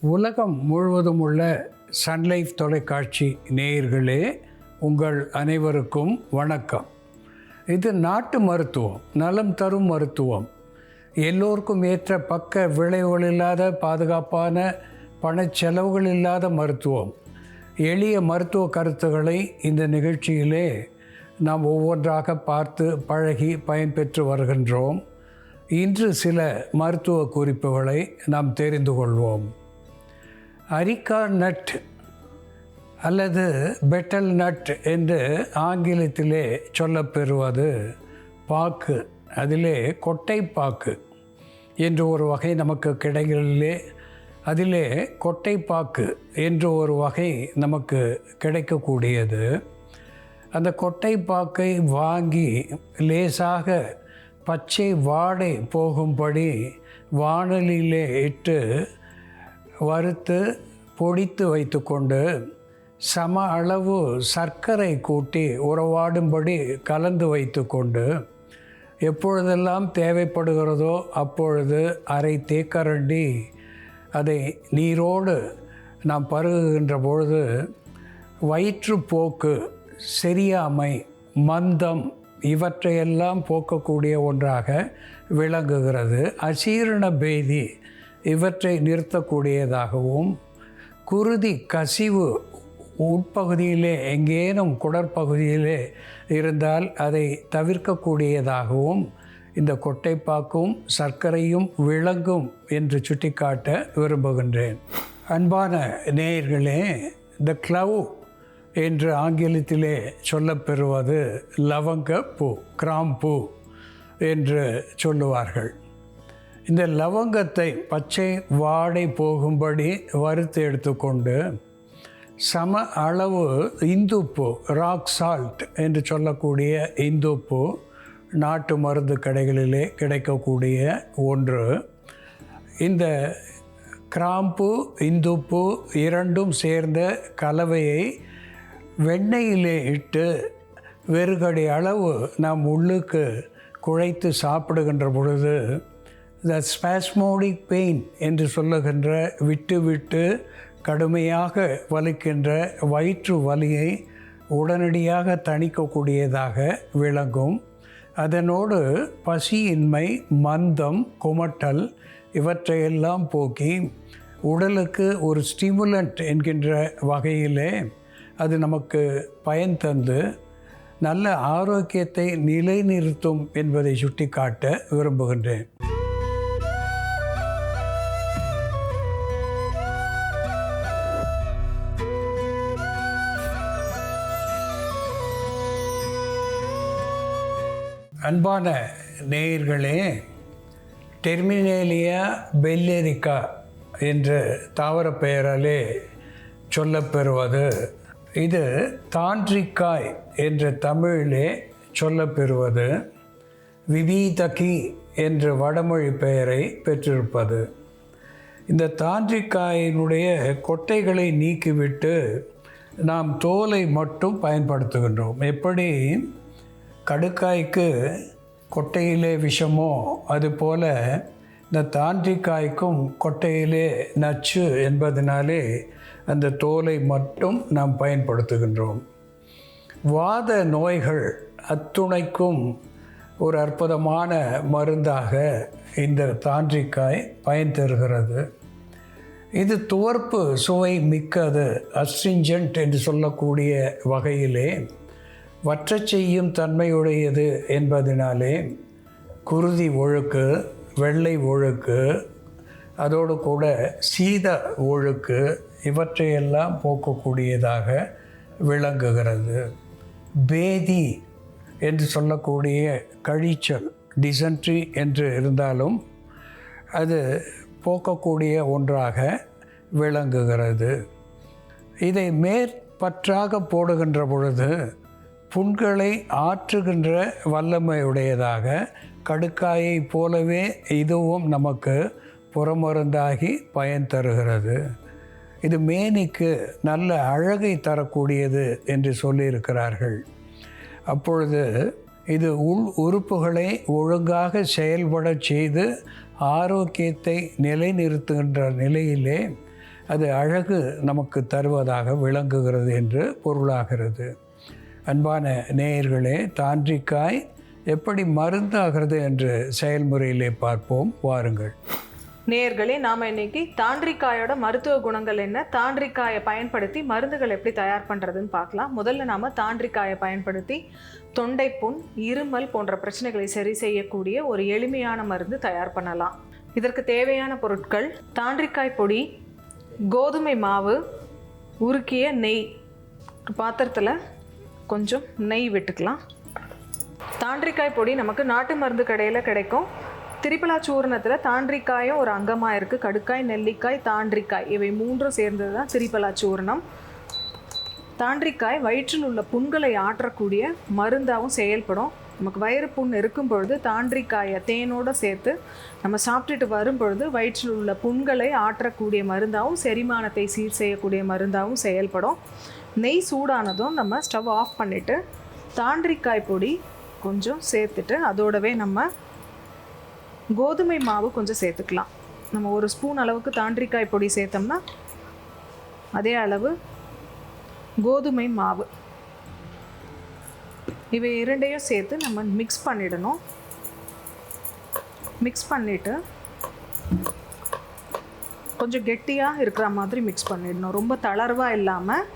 உலகம் முழுவதும் உள்ள சன்லைஃப் தொலைக்காட்சி நேயர்களே, உங்கள் அனைவருக்கும் வணக்கம். இது நாட்டு மருத்துவம், நலம் தரும் மருத்துவம், எல்லோருக்கும் ஏற்ற பக்க விளைவுகள் இல்லாத பாதுகாப்பான பணச்செலவுகள் இல்லாத மருத்துவம். எளிய மருத்துவ கருத்துக்களை இந்த நிகழ்ச்சியிலே நாம் ஒவ்வொன்றாக பார்த்து பழகி பயன்பெற்று வருகின்றோம். இன்று சில மருத்துவ குறிப்புகளை நாம் தெரிந்து கொள்வோம். அரிக்கா நட் அல்லது பெட்டல் நட் என்று ஆங்கிலத்திலே சொல்லப்பெறுவது பாக்கு, அதிலே கொட்டை பாக்கு என்று ஒரு வகை நமக்கு கிடைகளிலே, அதிலே கொட்டை பாக்கு என்று ஒரு வகை நமக்கு கிடைக்கக்கூடியது. அந்த கொட்டை பாக்கை வாங்கி லேசாக பச்சை வாடை போகும்படி வாணலியிலே இட்டு வறுத்து பொடித்து வைத்துக்கொண்டு சம அளவு சர்க்கரை கூட்டி உறவாடும்படி கலந்து வைத்துக்கொண்டு எப்பொழுதெல்லாம் தேவைப்படுகிறதோ அப்பொழுது அரை தேக்கரண்டி அதை நீரோடு நாம் பருகுகின்ற பொழுது வயிற்றுப்போக்கு, செரியாமை, மந்தம் இவற்றையெல்லாம் போக்கக்கூடிய ஒன்றாக விளங்குகிறது. அசீரண பேதி இவற்றை நிறுத்தக்கூடியதாகவும், குருதி கசிவு உட்பகுதியிலே எங்கேனும் குடற்பகுதியிலே இருந்தால் அதை தவிர்க்கக்கூடியதாகவும் இந்த கொட்டைப்பாக்கும் சர்க்கரையும் விளங்கும் என்று சுட்டிக்காட்ட விரும்புகின்றேன். அன்பான நேயர்களே, த க்ளவ் என்று ஆங்கிலத்திலே சொல்லப்பெறுவது லவங்கப்பூ, கிராம்பூ என்று சொல்லுவார்கள். இந்த லவங்கத்தை பச்சை வாடை போகும்படி வறுத்து எடுத்துக்கொண்டு சம அளவு இந்துப்பு, ராக் சால்ட் என்று சொல்லக்கூடிய இந்துப்பு, நாட்டு மருந்து கடைகளிலே கிடைக்கக்கூடிய ஒன்று. இந்த கிராம்பு, இந்துப்பு இரண்டும் சேர்ந்த கலவையை வெண்ணெயிலே இட்டு வெறுகடி அளவு நாம் உள்ளுக்கு குழைத்து சாப்பிடுகின்ற பொழுது த ஸ்பாஸ்மோடிக் பெயின் என்று சொல்லுகின்ற விட்டு விட்டு கடுமையாக வலிக்கின்ற வயிற்று வலியை உடனடியாக தணிக்கக்கூடியதாக விளங்கும். அதனோடு பசியின்மை, மந்தம், குமட்டல் இவற்றையெல்லாம் போக்கி உடலுக்கு ஒரு ஸ்டிமுலண்ட் என்கின்ற வகையிலே அது நமக்கு பயன் தந்து நல்ல ஆரோக்கியத்தை நிலைநிறுத்தும் என்பதை சுட்டிக்காட்ட விரும்புகின்றேன். அன்பான நேயர்களே, டெர்மினேலியா பெல்லேரிக்கா என்ற தாவர பெயராலே சொல்லப்பெறுவது, இது தாண்டிக்காய் என்ற தமிழிலே சொல்லப்பெறுவது, விபீதகி என்ற வடமொழி பெயரை பெற்றிருப்பது. இந்த தாண்டிக்காயினுடைய கொட்டைகளை நீக்கிவிட்டு நாம் தோலை மட்டும் பயன்படுத்துகின்றோம். எப்படி கடுக்காய்க்கு கொட்டையிலே விஷமோ அதுபோல் இந்த தாண்டிக்காய்க்கும் கொட்டையிலே நச்சு என்பதனாலே அந்த தோலை மட்டும் நாம் பயன்படுத்துகின்றோம். வாத நோய்கள் அத்துணைக்கும் ஒரு அற்புதமான மருந்தாக இந்த தாண்டிக்காய் பயன் தருகிறது. இது துவர்ப்பு சுவை மிக்கது, அஸ்ட்ரிஞ்சன்ட் என்று சொல்லக்கூடிய வகையிலே வற்றச் செய்யும் தன்மையுடையது என்பதனாலே குருதி ஒழுக்கு, வெள்ளை ஒழுக்கு, அதோடு கூட சீத ஒழுக்கு இவற்றையெல்லாம் போக்கக்கூடியதாக விளங்குகிறது. பேதி என்று சொல்லக்கூடிய கழிச்சல், டிசென்ட்ரி என்று இருந்தாலும் அது போக்கக்கூடிய ஒன்றாக விளங்குகிறது. இதை மேற்பற்றாக போடுகின்ற பொழுது புண்களை ஆற்றுகின்ற வல்லமையுடையதாக கடுக்காயை போலவே இதுவும் நமக்கு புறமருந்தாகி பயன் தருகிறது. இது மேனிக்கு நல்ல அழகை தரக்கூடியது என்று சொல்லியிருக்கிறார்கள். அப்பொழுது இது உள் உறுப்புகளை ஒழுங்காக செயல்பட செய்து ஆரோக்கியத்தை நிலைநிறுத்துகின்ற நிலையிலே அது அழகு நமக்கு தருவதாக விளங்குகிறது என்று பொருளாகிறது. அன்பான நேயர்களே, தாண்டிக்காய் எப்படி மருந்தாகிறது என்று செயல்முறையிலே பார்ப்போம், வாருங்கள். நேயர்களே, நாம் இன்னைக்கு தாண்டிக்காயோட மருத்துவ குணங்கள் என்ன, தாண்டிக்காயை பயன்படுத்தி மருந்துகள் எப்படி தயார் பண்ணுறதுன்னு பார்க்கலாம். முதல்ல நாம் தாண்டிக்காயை பயன்படுத்தி தொண்டைப்புண், இருமல் போன்ற பிரச்சனைகளை சரி செய்யக்கூடிய ஒரு எளிமையான மருந்து தயார் பண்ணலாம். இதற்கு தேவையான பொருட்கள்: தாண்டிக்காய் பொடி, கோதுமை மாவு, உருக்கிய நெய். பாத்திரத்தில் கொஞ்சம் நெய் விட்டுக்கலாம். தாண்டிக்காய் பொடி நமக்கு நாட்டு மருந்து கடையில் கிடைக்கும். திரிபலா சூர்ணத்தில் தாண்டிக்காயும் ஒரு அங்கமாக இருக்குது. கடுக்காய், நெல்லிக்காய், தாண்டிக்காய் இவை மூன்றும் சேர்ந்தது தான் திரிபலா சூர்ணம். தாண்டிக்காய் வயிற்றில் உள்ள புண்களை ஆற்றக்கூடிய மருந்தாகவும் செயல்படும். நமக்கு வயிறு புண் இருக்கும் பொழுது தாண்டிக்காயை தேனோடு சேர்த்து நம்ம சாப்பிட்டுட்டு வரும் பொழுது வயிற்றில் உள்ள புண்களை ஆற்றக்கூடிய மருந்தாகவும் செரிமானத்தை சீர் செய்யக்கூடிய மருந்தாகவும் செயல்படும். நெய் சூடானதும் நம்ம ஸ்டவ் ஆஃப் பண்ணிவிட்டு தாண்டிக்காய் பொடி கொஞ்சம் சேர்த்துட்டு அதோடவே நம்ம கோதுமை மாவு கொஞ்சம் சேர்த்துக்கலாம். நம்ம ஒரு ஸ்பூன் அளவுக்கு தாண்டிக்காய் பொடி சேர்த்தோம்னா அதே அளவு கோதுமை மாவு, இவை இரண்டையும் சேர்த்து நம்ம மிக்ஸ் பண்ணிடணும். மிக்ஸ் பண்ணிவிட்டு கொஞ்சம் கெட்டியாக இருக்கிற மாதிரி மிக்ஸ் பண்ணிடணும். ரொம்ப தளர்வாக இல்லாமல்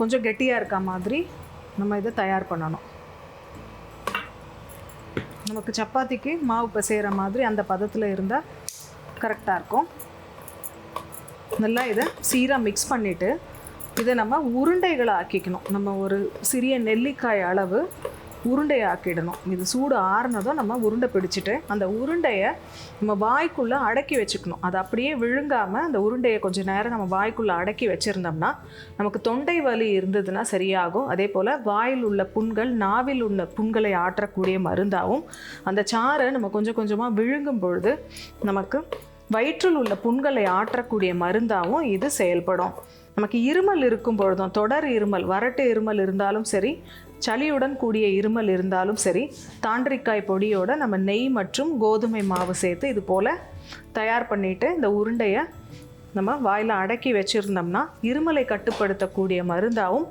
கொஞ்சம் கெட்டியாக இருக்க மாதிரி நம்ம இதை தயார் பண்ணணும். நமக்கு சப்பாத்திக்கு மாவு பிசைகிற மாதிரி அந்த பதத்தில் இருந்தால் கரெக்டாக இருக்கும். நல்லா இதை சீராக மிக்ஸ் பண்ணிவிட்டு இதை நம்ம உருண்டைகளை ஆக்கிக்கணும். நம்ம ஒரு சிறிய நெல்லிக்காய் அளவு உருண்டையை ஆக்கிடணும். இது சூடு ஆறுனதும் நம்ம உருண்டை பிடிச்சிட்டு அந்த உருண்டையை நம்ம வாய்க்குள்ளே அடக்கி வச்சுக்கணும். அது அப்படியே விழுங்காமல் அந்த உருண்டையை கொஞ்சம் நேரம் நம்ம வாய்க்குள்ளே அடக்கி வச்சுருந்தோம்னா நமக்கு தொண்டை வலி இருந்ததுன்னா சரியாகும். அதே போல் வாயில் உள்ள புண்கள், நாவில் உள்ள புண்களை ஆற்றக்கூடிய மருந்தாகவும், அந்த சாறை நம்ம கொஞ்சம் கொஞ்சமாக விழுங்கும் பொழுது நமக்கு வயிற்றில் உள்ள புண்களை ஆற்றக்கூடிய மருந்தாகவும் இது செயல்படும். நமக்கு இருமல் இருக்கும் பொழுதும், தொடர் இருமல், வறட்டு இருமல் இருந்தாலும் சரி, சளியுடன் கூடிய இருமல் இருந்தாலும் சரி, தாண்டிக்காய் பொடியோட நம்ம நெய் மற்றும் கோதுமை மாவு சேர்த்து இது போல் தயார் பண்ணிவிட்டு இந்த உருண்டையை நம்ம வாயில் அடக்கி வச்சுருந்தோம்னா இருமலை கட்டுப்படுத்தக்கூடிய மருந்தாகவும்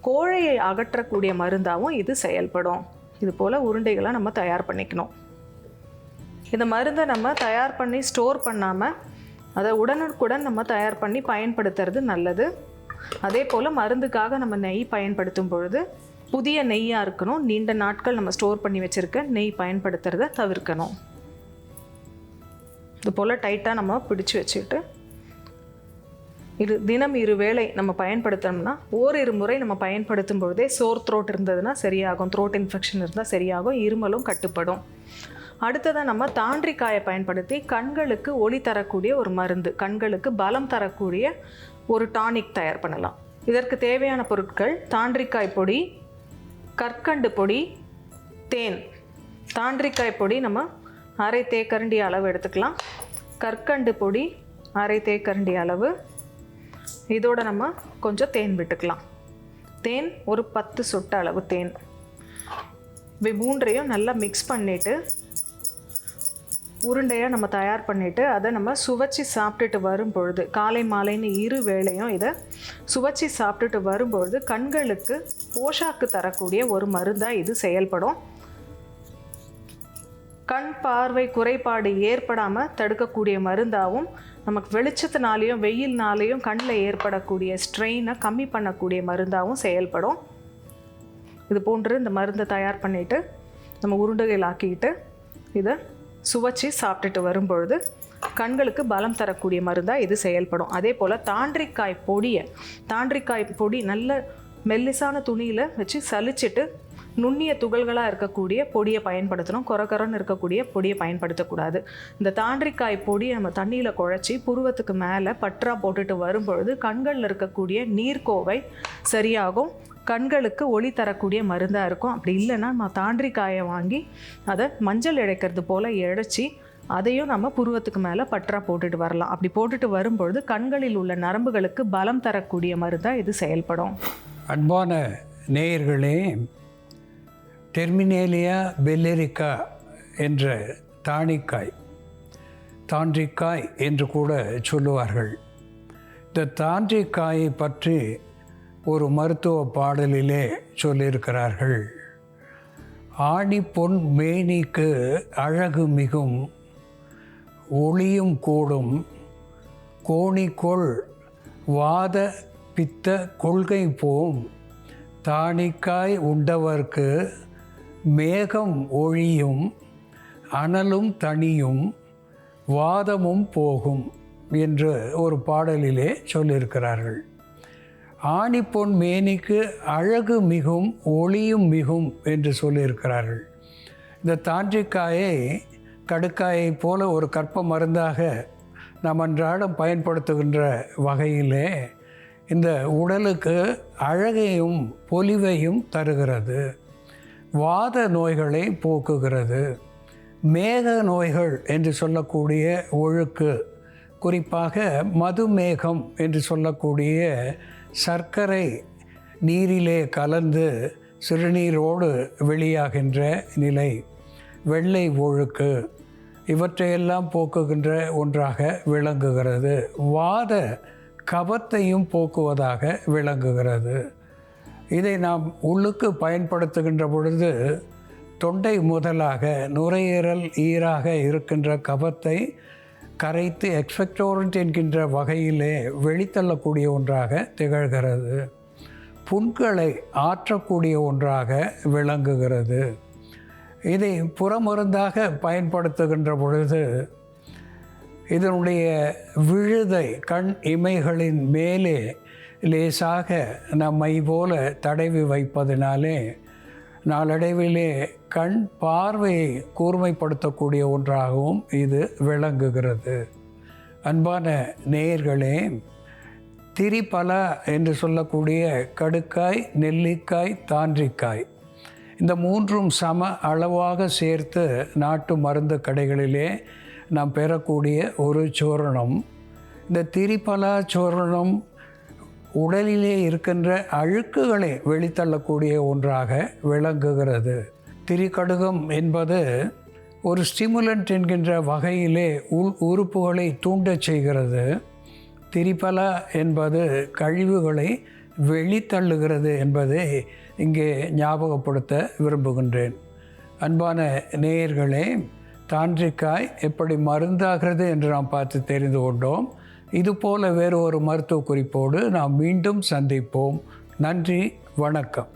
கோழையை அகற்றக்கூடிய மருந்தாகவும் இது செயல்படும். இது போல் உருண்டைகளை நம்ம தயார் பண்ணிக்கணும். இந்த மருந்தை நம்ம தயார் பண்ணி ஸ்டோர் பண்ணாமல் அதை உடனுக்குடன் நம்ம தயார் பண்ணி பயன்படுத்துறது நல்லது. அதே போல் மருந்துக்காக நம்ம நெய் பயன்படுத்தும் பொழுது புதிய நெய்யாக இருக்கணும். நீண்ட நாட்கள் நம்ம ஸ்டோர் பண்ணி வச்சுருக்க நெய் பயன்படுத்துறத தவிர்க்கணும். இது போல் டைட்டாக நம்ம பிடிச்சி வச்சுக்கிட்டு தினம் 2 வேளை நம்ம பயன்படுத்தணும்னா ஓரிரு முறை நம்ம பயன்படுத்தும் பொழுதே சோர் த்ரோட் இருந்ததுன்னா சரியாகும், த்ரோட் இன்ஃபெக்ஷன் இருந்தால் சரியாகும், இருமலும் கட்டுப்படும். அடுத்ததாக நம்ம தாண்டிக்காயை பயன்படுத்தி கண்களுக்கு ஒளி தரக்கூடிய ஒரு மருந்து, கண்களுக்கு பலம் தரக்கூடிய ஒரு டானிக் தயார் பண்ணலாம். இதற்கு தேவையான பொருட்கள்: தாண்டிக்காய் பொடி, கற்கண்டு பொடி, தேன். தாண்டிக்காய் பொடி நம்ம அரை தேக்கரண்டி அளவு எடுத்துக்கலாம். கற்கண்டு பொடி அரை தேக்கரண்டி அளவு. இதோட நம்ம கொஞ்சம் தேன் விட்டுக்கலாம். தேன் ஒரு 10 சொட்டு அளவு தேன். இவை மூன்றையும் நல்லா மிக்ஸ் பண்ணிவிட்டு உருண்டையாக நம்ம தயார் பண்ணிவிட்டு அதை நம்ம சுவைச்சி சாப்பிட்டுட்டு வரும் பொழுது, காலை மாலைன்னு 2 வேளையும் இதை சுவைச்சி சாப்பிட்டுட்டு வரும்பொழுது கண்களுக்கு போஷாக்கு தரக்கூடிய ஒரு மருந்தாக இது செயல்படும். கண் பார்வை குறைபாடு ஏற்படாமல் தடுக்கக்கூடிய மருந்தாகவும், நமக்கு வெளிச்சத்தினாலேயும் வெயில்னாலேயும் கண்ணில் ஏற்படக்கூடிய ஸ்ட்ரெயினை கம்மி பண்ணக்கூடிய மருந்தாகவும் செயல்படும். இது போன்று இந்த மருந்தை தயார் பண்ணிவிட்டு நம்ம உருண்டைகள் ஆக்கிக்கிட்டு இதை சுவைச்சி சாப்பிட்டுட்டு வரும்பொழுது கண்களுக்கு பலம் தரக்கூடிய மருந்தாக இது செயல்படும். அதே போல் தாண்டிக்காய் பொடி நல்ல மெல்லிசான துணியில் வச்சு சலிச்சிட்டு நுண்ணிய துகள்களாக இருக்கக்கூடிய பொடியை பயன்படுத்தணும். கொரன்னு இருக்கக்கூடிய பொடியை பயன்படுத்தக்கூடாது. இந்த தாண்டிக்காய் பொடியை நம்ம தண்ணியில் குழச்சி புருவத்துக்கு மேலே பற்றா போட்டுட்டு வரும்பொழுது கண்களில் இருக்கக்கூடிய நீர்க்கோவை சரியாகும், கண்களுக்கு ஒளி தரக்கூடிய மருந்தாக இருக்கும். அப்படி இல்லைன்னா நம்ம தாண்டிக்காயை வாங்கி அதை மஞ்சள் இழைக்கிறது போல் இழைச்சி அதையும் நம்ம புருவத்துக்கு மேலே பற்றா போட்டுட்டு வரலாம். அப்படி போட்டுட்டு வரும்பொழுது கண்களில் உள்ள நரம்புகளுக்கு பலம் தரக்கூடிய மருந்தாக இது செயல்படும். அன்பான நேயர்களே, டெர்மினேலியா பெல்லேரிக்கா என்ற தாண்டிக்காய் என்று கூட சொல்லுவார்கள். இந்த தாண்டிக்காயை பற்றி ஒரு மருத்துவ பாடலிலே சொல்லியிருக்கிறார்கள். ஆணி பொன் மேனிக்கு அழகு மிகும், ஒளியும் கூடும், கோணிக்கொள் வாத பித்த கொள்கை போம், தானிக்காய் உண்டவர்க்கு மேகம் ஒழியும், அனலும் தனியும், வாதமும் போகும் என்று ஒரு பாடலிலே சொல்லியிருக்கிறார்கள். ஆணி பொன் மேனிக்கு அழகு மிகும், ஒளியும் மிகும் என்று சொல்லியிருக்கிறார்கள். இந்த தாண்டிக்காயை கடுக்காயை போல ஒரு கற்ப மருந்தாக நாம் அன்றாடம் பயன்படுத்துகின்ற வகையிலே இந்த உடலுக்கு அழகையும் பொலிவையும் தருகிறது. வாத நோய்களை போக்குகிறது. மேக நோய்கள் என்று சொல்லக்கூடிய ஒழுக்கு, குறிப்பாக மதுமேகம் என்று சொல்லக்கூடிய சர்க்கரை நீரிலே கலந்து சிறுநீரோடு வெளியாகின்ற நிலை, வெள்ளை ஒழுக்கு, இவற்றையெல்லாம் போக்குகின்ற ஒன்றாக விளங்குகிறது. வாத கபத்தையும் போக்குவதாக விளங்குகிறது. இதை நாம் உள்ளுக்கு பயன்படுத்துகின்ற பொழுது தொண்டை முதலாக நுரையீரல் ஈராக இருக்கின்ற கபத்தை கரைத்து எக்ஸ்பெக்டோரண்ட் என்கின்ற வகையிலே வெளித்தள்ளக்கூடிய ஒன்றாக திகழ்கிறது. புண்களை ஆற்றக்கூடிய ஒன்றாக விளங்குகிறது. இதை புறமருந்தாக பயன்படுத்துகின்ற பொழுது இதனுடைய விழுதை கண் இமைகளின் மேலே லேசாக நம்மை போல தடவி வைப்பதினாலே நாளடைவிலே கண் பார்வையை கூர்மைப்படுத்தக்கூடிய ஒன்றாகவும் இது விளங்குகிறது. அன்பான நேயர்களே, திரிபலா என்று சொல்லக்கூடிய கடுக்காய், நெல்லிக்காய், தாண்டிக்காய், இந்த மூன்றும் சம அளவாக சேர்த்து நாட்டு மருந்து கடைகளிலே நாம் பெறக்கூடிய ஒரு சூரணம். இந்த திரிபலா சூரணம் உடலிலே இருக்கின்ற அழுக்குகளை வெளித்தள்ளக்கூடிய ஒன்றாக விளங்குகிறது. திரிகடுகம் என்பது ஒரு ஸ்டிமுலண்ட் என்கின்ற வகையிலே உறுப்புகளை தூண்டச் செய்கிறது. திரிபலா என்பது கழிவுகளை வெளித்தள்ளுகிறது என்பதை இங்கே ஞாபகப்படுத்த விரும்புகின்றேன். அன்பான நேயர்களே, தாண்டிக்காய் எப்படி மருந்தாகிறது என்று நாம் பார்த்து தெரிந்து கொண்டோம். இதுபோல வேறு ஒரு மருத்துவ குறிப்போடு நாம் மீண்டும் சந்திப்போம். நன்றி, வணக்கம்.